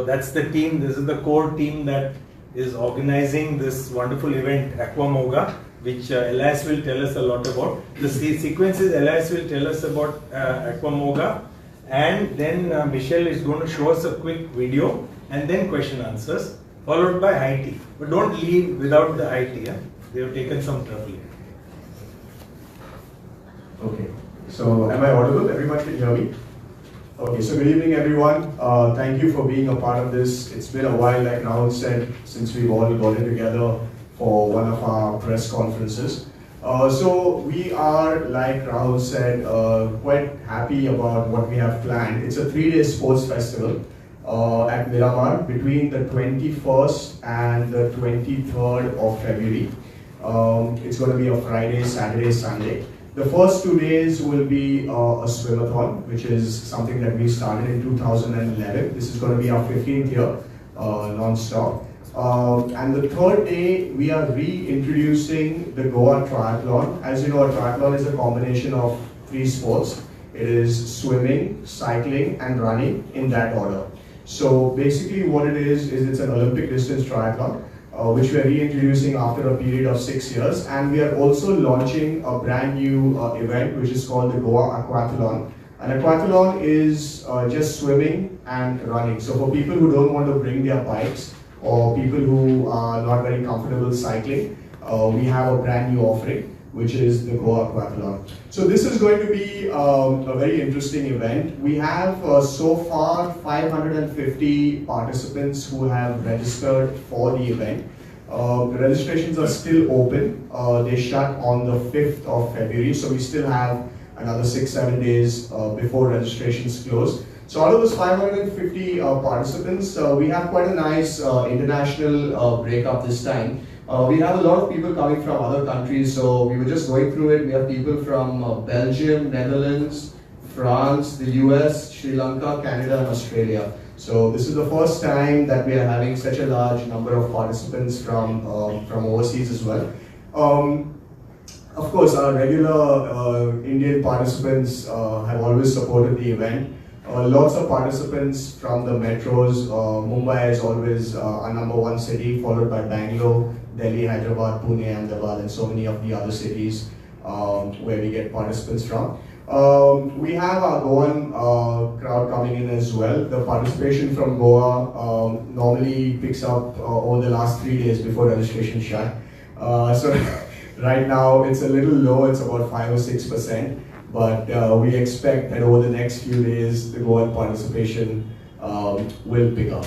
that's the team. This is the core team that is organizing this wonderful event, Aquamoga, which Elias will tell us a lot about. The sequence is Elias will tell us about Aquamoga, and then Michelle is going to show us a quick video, and then question answers, followed by high tea. But don't leave without the high tea. They have taken some trouble. Okay, so am I audible? Everyone can hear me? Okay, so good evening everyone. Thank you for being a part of this. It's been a while, like Rahul said, since we've all gotten together for one of our press conferences. So we are, like Rahul said, quite happy about what we have planned. It's a 3-day sports festival at Miramar between the 21st and the 23rd of February. It's going to be a Friday, Saturday, Sunday. The first 2 days will be a swimathon, which is something that we started in 2011. This is going to be our 15th year, non-stop. And the third day, we are reintroducing the Goa Triathlon. As you know, a triathlon is a combination of 3 sports. It is swimming, cycling, and running in that order. So basically what it is it's an Olympic distance triathlon, which we are reintroducing after a period of 6 years. And we are also launching a brand new event, which is called the Goa Aquathlon. An aquathlon is just swimming and running. So for people who don't want to bring their bikes, or people who are not very comfortable cycling, we have a brand new offering, which is the Goa Aquathlon. So this is going to be a very interesting event. We have so far 550 participants who have registered for the event. The registrations are still open. They shut on the 5th of February, so we still have another 6-7 days before registrations close. So out of those 550 participants, we have quite a nice international breakup this time. We have a lot of people coming from other countries, so we were just going through it. We have people from Belgium, Netherlands, France, the US, Sri Lanka, Canada, and Australia. So this is the first time that we are having such a large number of participants from overseas as well. Of course, our regular Indian participants have always supported the event. Lots of participants from the metros. Mumbai is always our #1 city, followed by Bangalore, Delhi, Hyderabad, Pune, Ahmedabad, and so many of the other cities where we get participants from. We have our Goan crowd coming in as well. The participation from Goa normally picks up over the last 3 days before registration shut. So right now it's a little low, it's about 5 or 6%. But we expect that over the next few days, the Goan participation will pick up.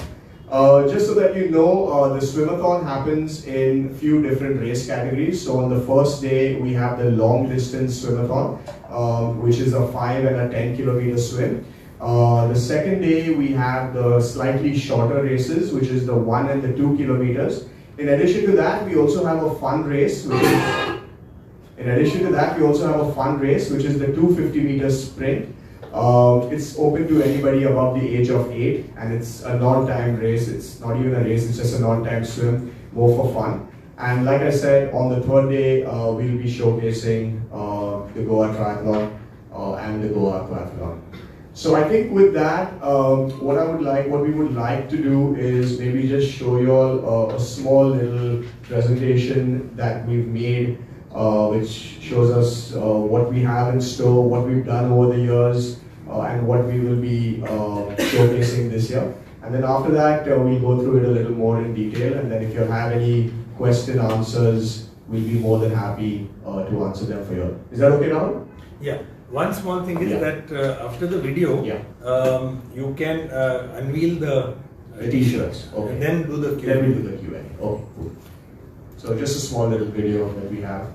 Just so that you know, the swimathon happens in few different race categories. So on the first day, we have the long distance swimathon, which is a 5 and a 10 kilometer swim. The second day, we have the slightly shorter races, which is the 1 and the 2 kilometers. In addition to that, we also have a fun race, which is the 250-meter sprint. It's open to anybody above the age of 8, and it's a non-time race. It's not even a race, it's just a non-time swim, more for fun. And like I said, on the third day, we'll be showcasing the Goa Triathlon and the Goa Aquathlon. So I think with that, what we would like to do is maybe just show you all a small little presentation that we've made, which shows us what we have in store, what we've done over the years, and what we will be showcasing this year. And then after that, we'll go through it a little more in detail, and then if you have any question answers, we'll be more than happy to answer them for you. Is that okay now? Yeah. One small thing is that after the video, you can unveil the t-shirts. Okay. And then do the Q&A. Then we do the Q&A. Okay, cool. So just a small little video that we have.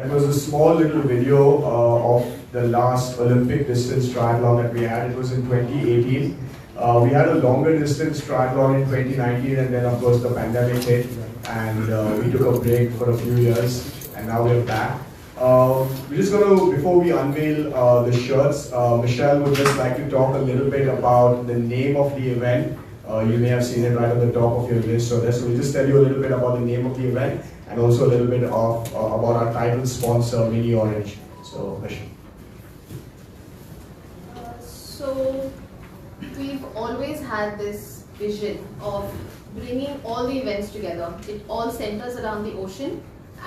That was a small little video of the last Olympic distance triathlon that we had. It was in 2018. We had a longer distance triathlon in 2019, and then of course the pandemic hit, and we took a break for a few years, and now we're back. We're just going to, before we unveil the shirts, Michelle would just like to talk a little bit about the name of the event. You may have seen it right on the top of your list. So we'll just tell you a little bit about the name of the event and also a little bit of about our title sponsor, Mini Orange. So Michelle. So we've always had this vision of bringing all the events together. It all centers around the ocean,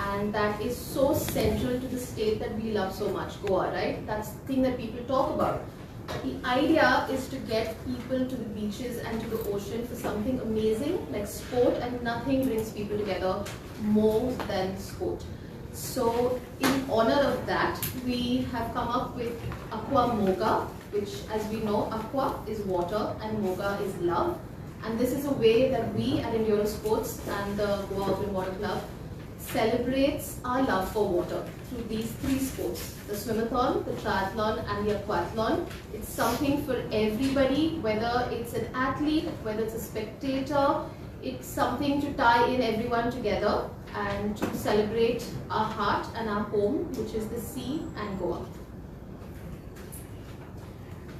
and that is so central to the state that we love so much, Goa, right? That's the thing that people talk about. The idea is to get people to the beaches and to the ocean for something amazing like sport, and nothing brings people together more than sport. So in honor of that, we have come up with Aqua Moga, which, as we know, aqua is water and moga is love. And this is a way that we at Enduro Sports and the Goa Open Water Club celebrates our love for water through these three sports: the swimathon, the triathlon and the aquathlon. It's something for everybody, whether it's an athlete, whether it's a spectator. It's something to tie in everyone together and to celebrate our heart and our home, which is the sea and Goa.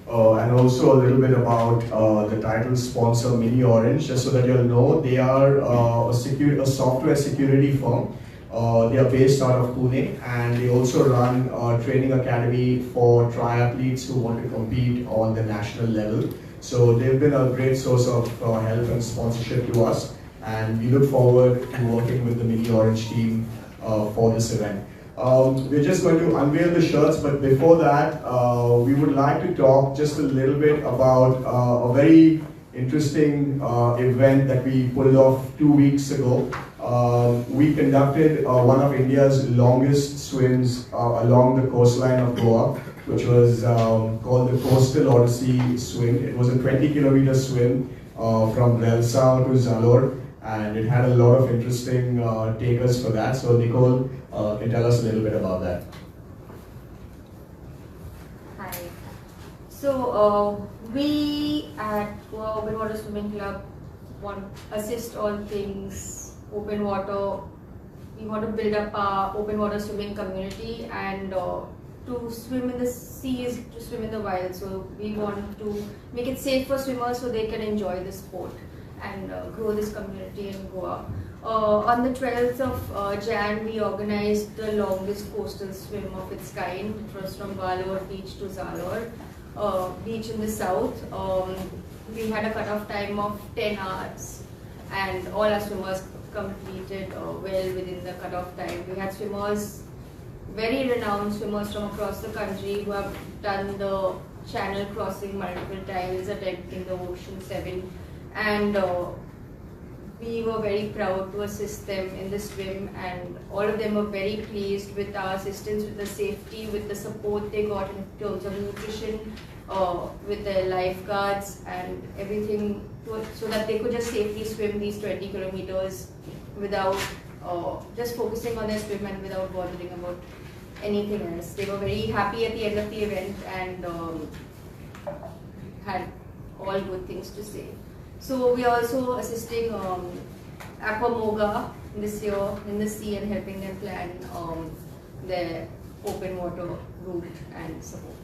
And also a little bit about the title sponsor, Mini Orange, just so that you'll know, they are a software security firm. They are based out of Pune, and they also run a training academy for triathletes who want to compete on the national level. So they've been a great source of help and sponsorship to us, and we look forward to working with the Mini Orange team for this event. We're just going to unveil the shirts, but before that, we would like to talk just a little bit about a very interesting event that we pulled off 2 weeks ago. We conducted one of India's longest swims along the coastline of Goa, which was called the Coastal Odyssey Swim. It was a 20-kilometer swim from Relsa to Zalor, and it had a lot of interesting takers for that. So Nicole can tell us a little bit about that. Hi. So we at Goa Open Water Swimming Club want to assist all things open water. We want to build up our open water swimming community, and to swim in the sea is to swim in the wild. So we want to make it safe for swimmers so they can enjoy the sport and grow this community in Goa. On the 12th of Jan, we organized the longest coastal swim of its kind. It was from Balor Beach to Zalor Beach in the south. We had a cut-off time of 10 hours, and all our swimmers completed well within the cut-off time. We had swimmers, very renowned swimmers from across the country, who have done the channel crossing multiple times, attempting the Ocean 7, and we were very proud to assist them in the swim, and all of them were very pleased with our assistance, with the safety, with the support they got in terms of nutrition, with their lifeguards and everything, so that they could just safely swim these 20 kilometers without just focusing on their swim and without bothering about anything else. They were very happy at the end of the event and had all good things to say. So we are also assisting Aqua Moga this year in the sea and helping them plan their open water route and support.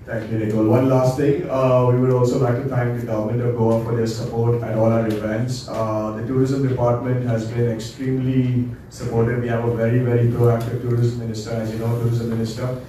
Thank you, Nicole. One last thing, we would also like to thank the government of Goa for their support at all our events. The tourism department has been extremely supportive. We have a very, very proactive tourism minister, as you know, tourism minister,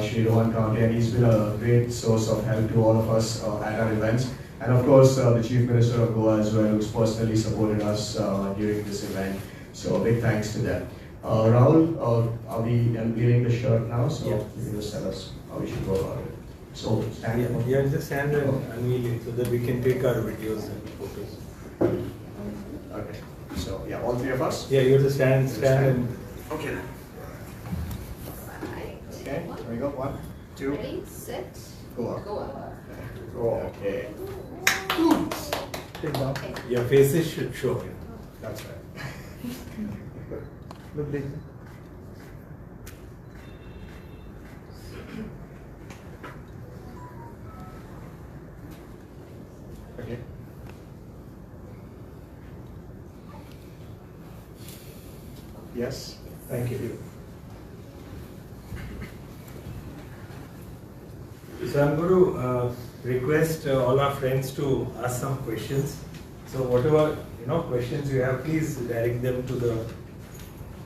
Shri Rohan County, and he's been a great source of help to all of us at our events. And of course, the Chief Minister of Goa as well, who's personally supported us during this event. So big thanks to them. Rahul, are we unveiling the shirt now? So yeah. You can just tell us how we should go about it. So stand here. Yeah, just stand and unveil it so that we can take our videos and photos. Okay. So yeah, all three of us? Yeah, you have to stand and... Okay. Right. Okay, here we go. 1, 2, Ready, set, go up. go up. Okay. Take down. Your faces should show. That's right. Okay. Yes, thank you. So I'm going to request all our friends to ask some questions. So whatever questions you have, please direct them to the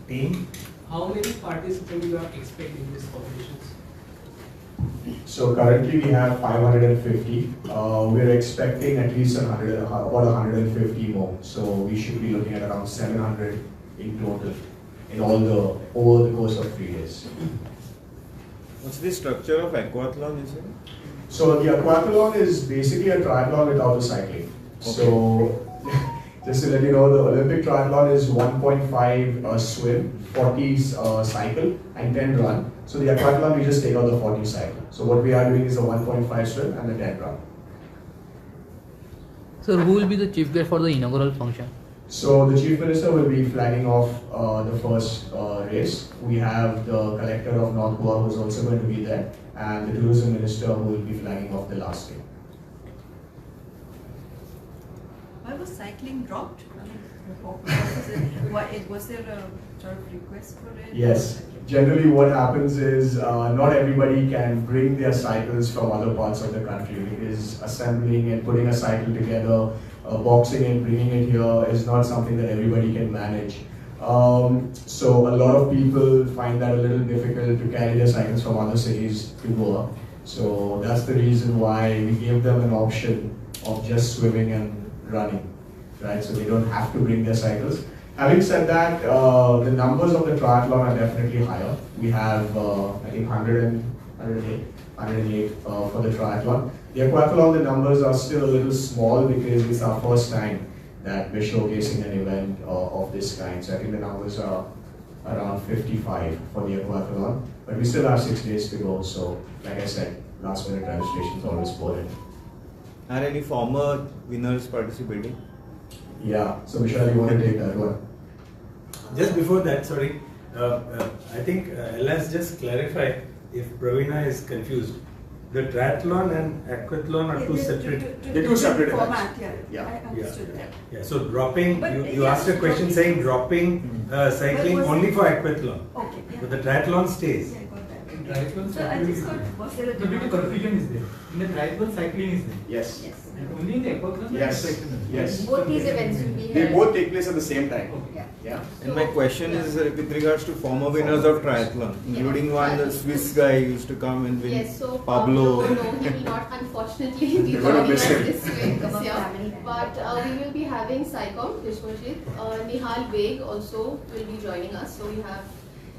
team. How many participants you are expecting in this competitions? So currently we have 550. We're expecting at least about 150 more. So we should be looking at around 700 in total in over the course of 3 days. What's the structure of aquathlon, is it? So the aquathlon is basically a triathlon without the cycling. So just to let you know, the Olympic triathlon is 1.5 swim, 40 cycle and 10 run. So the aquathlon we just take out the 40 cycle. So what we are doing is the 1.5 swim and the 10 run. Sir, who will be the chief guest for the inaugural function? So the Chief Minister will be flagging off the first race. We have the Collector of North Goa who is also going to be there, and the Tourism Minister who will be flagging off the last day. Why was cycling dropped? Was there a sort of request for it? Yes. Generally what happens is not everybody can bring their cycles from other parts of the country, because assembling and putting a cycle together, boxing and bringing it here is not something that everybody can manage. So a lot of people find that a little difficult to carry their cycles from other cities to Goa. So that's the reason why we gave them an option of just swimming and running, right? So they don't have to bring their cycles. Having said that, the numbers of the triathlon are definitely higher. We have, I think, 108 for the triathlon. The aquathlon, the numbers are still a little small because it's our first time that we're showcasing an event of this kind. So I think the numbers are around 55 for the aquathlon. But we still have 6 days to go. So, like I said, last minute registration is always important. Are any former winners participating? Yeah. So, Vishal, you want to take that one? Just before that, sorry, I think let's just clarify if Pravina is confused. The triathlon and aquathlon are two separate. They're two separate format. events. Yeah, Yeah. I understood that. Yeah, so dropping, But you yeah, asked a question dropping- saying dropping cycling But was- only for aquathlon, Okay. Yeah. but the triathlon stays. Yeah, I got that. Triathlon So I cycling just is got, there. was there a The bit of confusion is there. In the triathlon cycling is there. Yes. Yes. And only in the aquathlon Yes. there is cycling. Yes. Both these events will be They held. both take place at the same time. Yeah. Yeah. And my question is with regards to former winners of triathlon, including one, the Swiss guy used to come and win. Yes, so Pablo. no, he will not unfortunately be You're gonna joining miss us him. this week, Come on, this year. family. But we will be having Saicom, Vishwajit, Nihal Beg also will be joining us. So we have,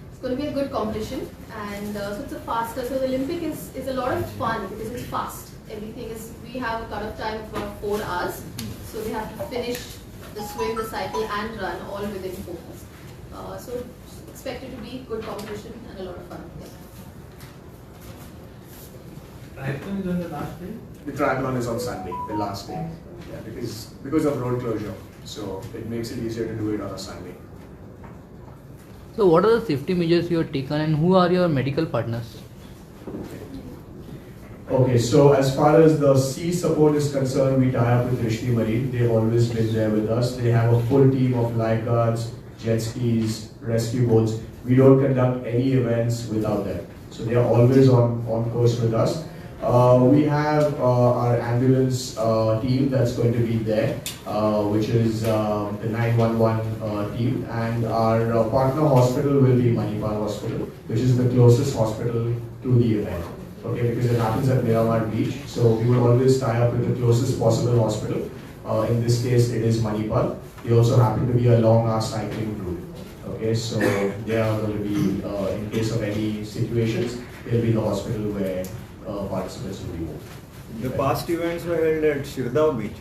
it's going to be a good competition, and so it's a faster. So the Olympic is a lot of fun because it's fast. Everything is, we have a cut off time of about 4 hours, so they have to finish the swim, the cycle, and run all within 4 hours. So expected to be good competition and a lot of fun. Yeah. Triathlon is on the last day. The triathlon is on Sunday, the last day. Yeah, because of road closure. So it makes it easier to do it on a Sunday. So what are the safety measures you have taken and who are your medical partners? Okay, so as far as the sea support is concerned, we tie up with Rishti Marine. They've always been there with us. They have a full team of lifeguards, jet skis, rescue boats. We don't conduct any events without them. So they are always on course with us. We have our ambulance team that's going to be there, which is the 911 team, and our partner hospital will be Manipal Hospital, which is the closest hospital to the event. Okay, because it happens at Miramar Beach, so we will always tie up with the closest possible hospital. In this case, it is Manipal. They also happen to be a long-hour cycling route. Okay, so they are going to be, in case of any situations, they'll be the hospital where participants will be moved. The past events were held at Shirdao Beach.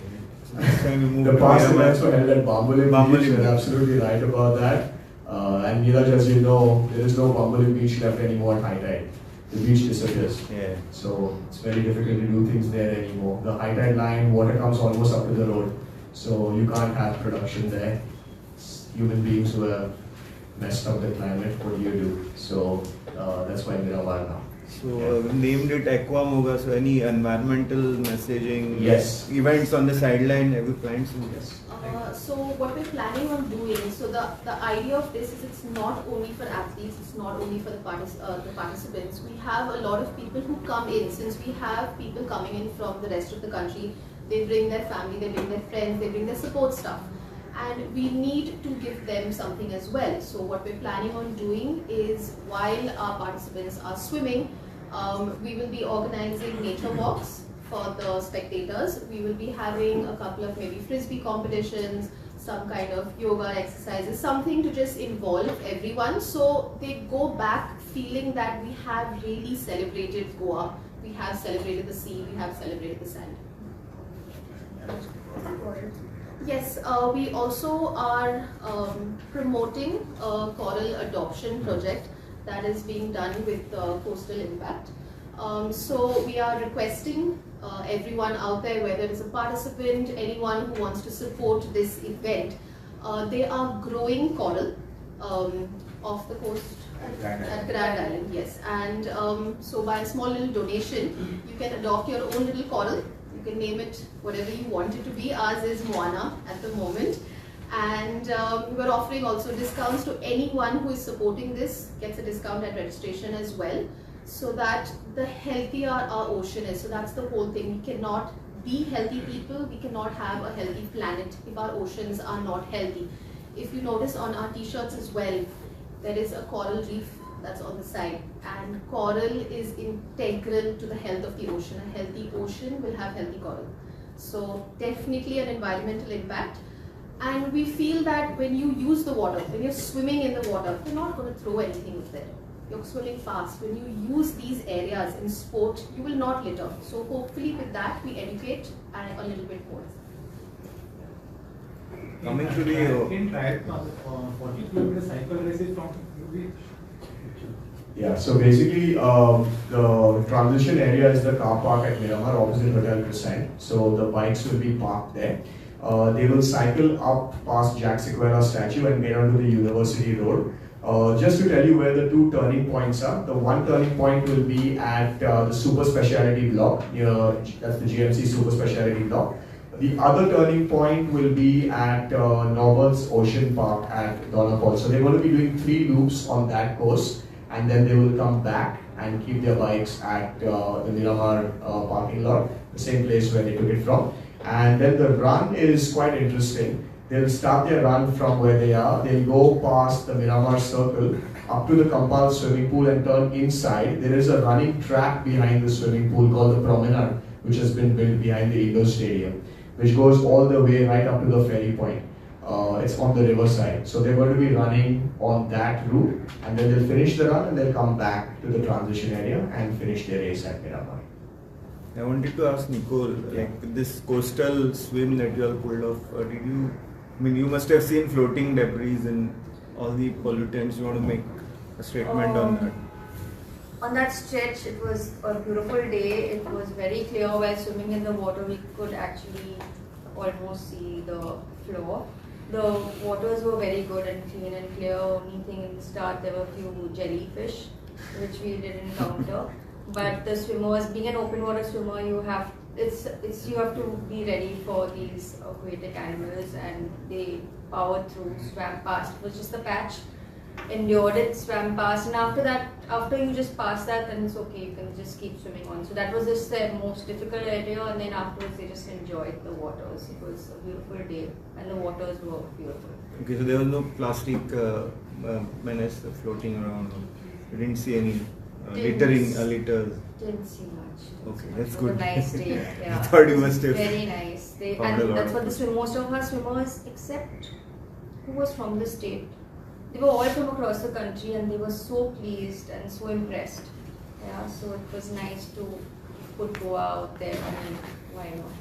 So this time we moved The to past Miramar. events were held at Bambolim Bambolim Beach. You're Beach. absolutely right about that. And Neeraj, as you know, there is no Bambolim Beach left anymore at high tide. The beach disappears. Yeah. So it's very difficult to do things there anymore. The high tide line, water comes almost up to the road. So you can't have production there. Human beings who have messed up the climate, what do you do? So that's why Miramar now. So we named it Aqua Moga. So any environmental messaging, Yes. events on the sideline, have you planned some? Yes. So what we're planning on doing, so the idea of this is it's not only for athletes, it's not only for the participants. We have a lot of people who come in, since we have people coming in from the rest of the country. They bring their family, they bring their friends, they bring their support staff. And we need to give them something as well. So what we're planning on doing is, while our participants are swimming, we will be organizing nature walks for the spectators. We will be having a couple of maybe frisbee competitions, some kind of yoga exercises, something to just involve everyone, so they go back feeling that we have really celebrated Goa, we have celebrated the sea, we have celebrated the sand. Yes, we also are promoting a coral adoption project that is being done with Coastal Impact. So we are requesting everyone out there, whether it's a participant, anyone who wants to support this event. They are growing coral off the coast at Grand Island, yes. And so by a small little donation, you can adopt your own little coral. You can name it whatever you want it to be. Ours is Moana at the moment. And we're offering also discounts to anyone who is supporting this, gets a discount at registration as well, so that the healthier our ocean is. So that's the whole thing. We cannot be healthy people, we cannot have a healthy planet if our oceans are not healthy. If you notice on our t-shirts as well, there is a coral reef that's on the side, and coral is integral to the health of the ocean. A healthy ocean will have healthy coral. So definitely an environmental impact. And we feel that when you use the water, when you're swimming in the water, you're not going to throw anything with it. You're swimming fast. When you use these areas in sport, you will not litter. So hopefully with that, we educate a little bit more. Coming to the in triathlon, 40 kilometer cycle race is from which? Yeah, so basically the transition area is the car park at Miramar opposite Hotel Crescent. So the bikes will be parked there. They will cycle up past Jack Sequeira statue and get onto the University Road. Just to tell you where the two turning points are, the one turning point will be at the super speciality block, that's the GMC super speciality block. The other turning point will be at Norval's Ocean Park at Donapal. So they're going to be doing 3 loops on that course, and then they will come back and keep their bikes at the Miramar parking lot, the same place where they took it from. And then the run is quite interesting. They'll start their run from where they are. They'll go past the Miramar Circle up to the Kampal swimming pool and turn inside. There is a running track behind the swimming pool called the Promenade, which has been built behind the Indoor Stadium, which goes all the way right up to the ferry point. It's on the riverside. So they're going to be running on that route, and then they'll finish the run and they'll come back to the transition area and finish their race at Miramar. I wanted to ask Nicole, like this coastal swim that you all pulled off, you must have seen floating debris and all the pollutants. You want to make a statement on that? On that stretch, it was a beautiful day. It was very clear. While swimming in the water, we could actually almost see the floor. The waters were very good and clean and clear. Only thing in the start, there were a few jellyfish, which we did encounter. But the swimmers, being an open water swimmer, you have to be ready for these aquatic animals, and they powered through, swam past. It was just a patch, endured it, swam past, and after that, after you just pass that, then it's okay. You can just keep swimming on. So that was just the most difficult area, and then afterwards they just enjoyed the waters. It was a beautiful day, and the waters were beautiful. Okay, so there was no plastic menace floating around. You didn't see any litters. Didn't see much. Okay, that's It was good. a nice day. Yeah. I thought you must have. Very nice. found a lot That's of what it. most of our swimmers, except who was from the state, they were all from across the country, and they were so pleased and so impressed. Yeah, so it was nice to put Goa out there. I mean, why not?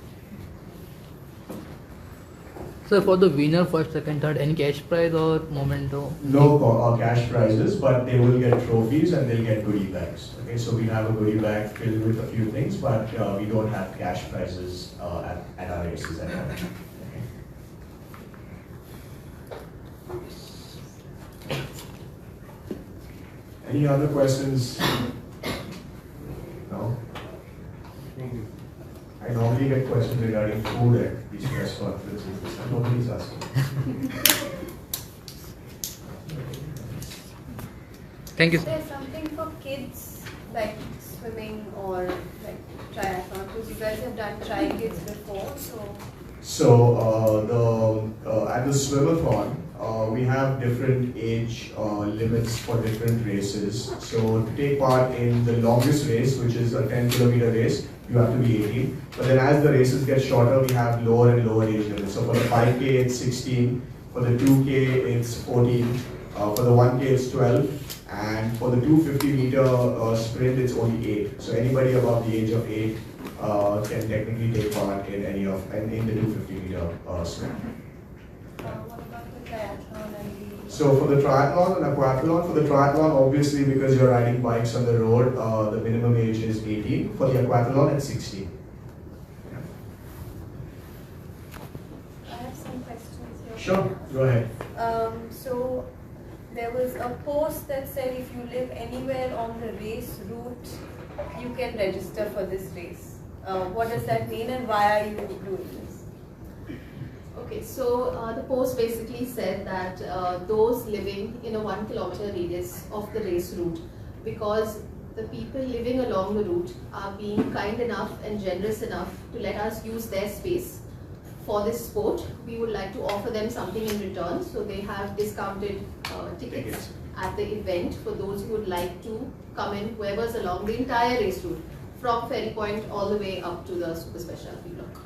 So for the winner, first, second, third, any cash prize or memento? No cash prizes, but they will get trophies and they'll get goodie bags. Okay, so we have a goodie bag filled with a few things, but we don't have cash prizes at our races at all. Okay. Any other questions? No? I normally get questions regarding food at these press conferences. This time nobody's asking. Thank you. Is there something for kids like swimming or like triathlon? Because you guys have done tri-kids before, so. So at the swimathon, we have different age limits for different races. So to take part in the longest race, which is a 10-kilometer race, you have to be 18. But then as the races get shorter, we have lower and lower age limits. So for the 5K, it's 16. For the 2K, it's 14. For the 1K, it's 12. And for the 250-meter sprint, it's only 8. So anybody above the age of 8 can technically take part in any of in the 250-meter sprint. What about the triathlon and the... So for the triathlon and aquathlon, for the triathlon, obviously because you're riding bikes on the road, the minimum age is 18. For the aquathlon, it's 16. I have some questions here. Sure, go ahead. So there was a post that said if you live anywhere on the race route, you can register for this race. What does that mean and why are you doing this? Okay, so the post basically said that those living in a 1 kilometer radius of the race route, because the people living along the route are being kind enough and generous enough to let us use their space for this sport, we would like to offer them something in return. So they have discounted tickets at the event for those who would like to come in, whoever's along the entire race route, from Ferry Point all the way up to the super specialty block.